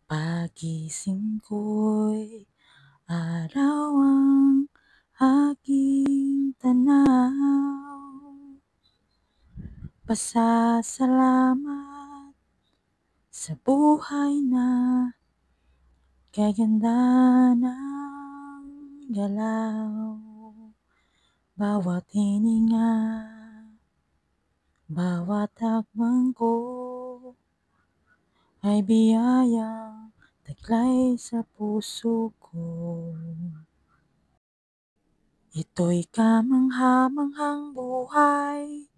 Pagising ko'y araw ang aking tanaw. Pasasalamat sa buhay na kaganda ng galaw. Bawat hininga, bawat hakbang ko ay biyayang taglay sa puso ko. Ito'y kamangha-manghang buhay,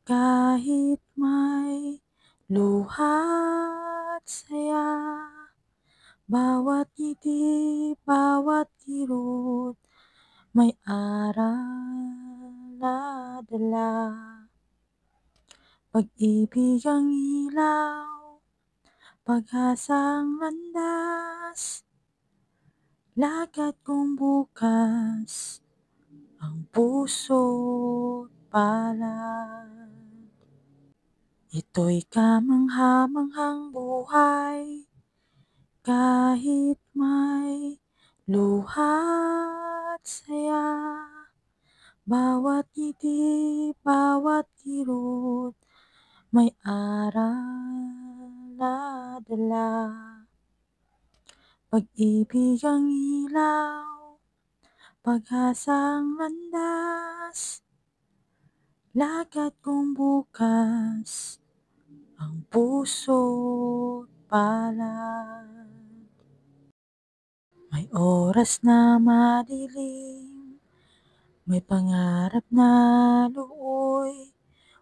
kahit may luha at saya. Bawat ngiti, bawat kirot, may aral na dala. Pag-ibig ang ilaw, pag-asang landas, lakad kong bukas ang puso't palad. Ito'y kamangha-manghang buhay, kahit may luha at saya. Bawat ngiti, bawat kirot, may aral na dala. Pag-ibig ang ilaw, pag-asang landas, lakad kong bukas ang puso't palad. May oras na madilim, may pangarap na luoy,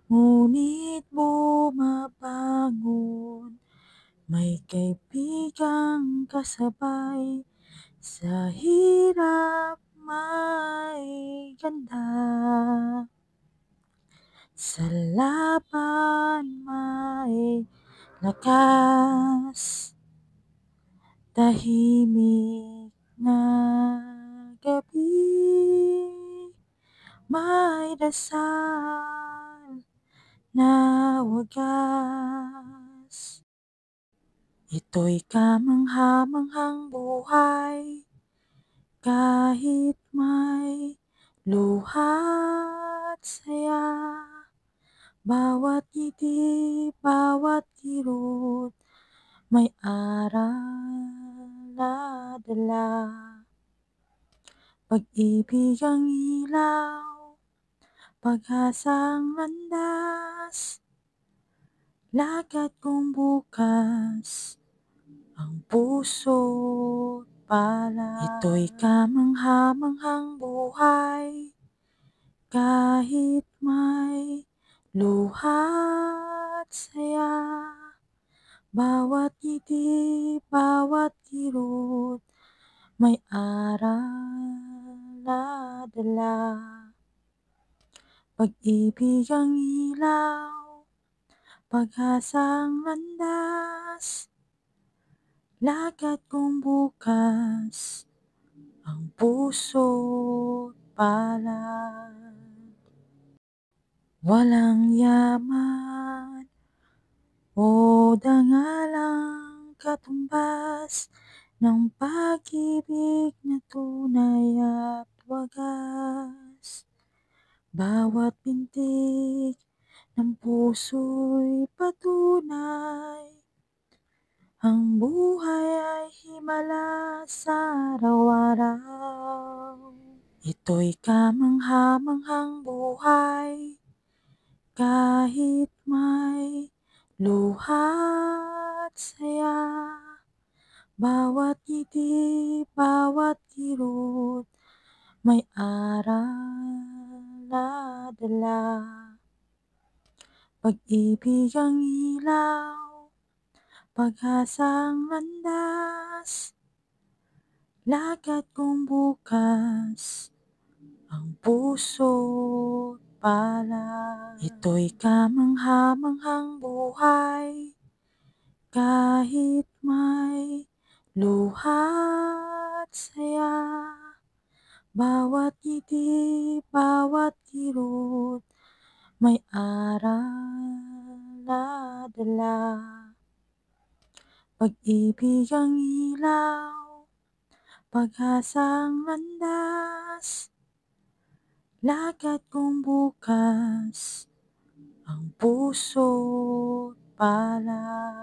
ngunit bumabangon. May kaibigang kasabay, sa hirap may ganda, sa laban may lakas. Tahimik na gabi, may dasal na wagas. Ito'y kamangha-manghang buhay, kahit may luha at saya. Bawat ngiti, bawat kirot, may aral na dala. Pag-ibig ang ilaw, pag-asang landas, lakad kong bukas ang puso't palad. Ito'y kamangha-manghang buhay, kahit may luha at saya. Bawat ngiti, bawat kirot, may aral na dala. Pag-ibig ang ilaw, pag-asang landas, lakad kong bukas ang puso't palad. Walang yaman o dangalang katumbas ng pag-ibig na tunay at wagas. Bawat pintig ng puso'y patunay, ang buhay ay himala sa araw-araw. Ito'y kamangha-manghang buhay, kahit may luha at saya. Bawat ngiti, bawat kirot, may aral na dala. Pag-ibig ang ilaw, pag-asang landas, lakad kong bukas ang puso't palad. Ito'y kamangha-manghang buhay, kahit may luha at saya. Bawat ngiti, bawat kirot, may aral na dala. Pag-ibig ang ilaw, pag-asang landas, lakad kong bukas ang puso't palad.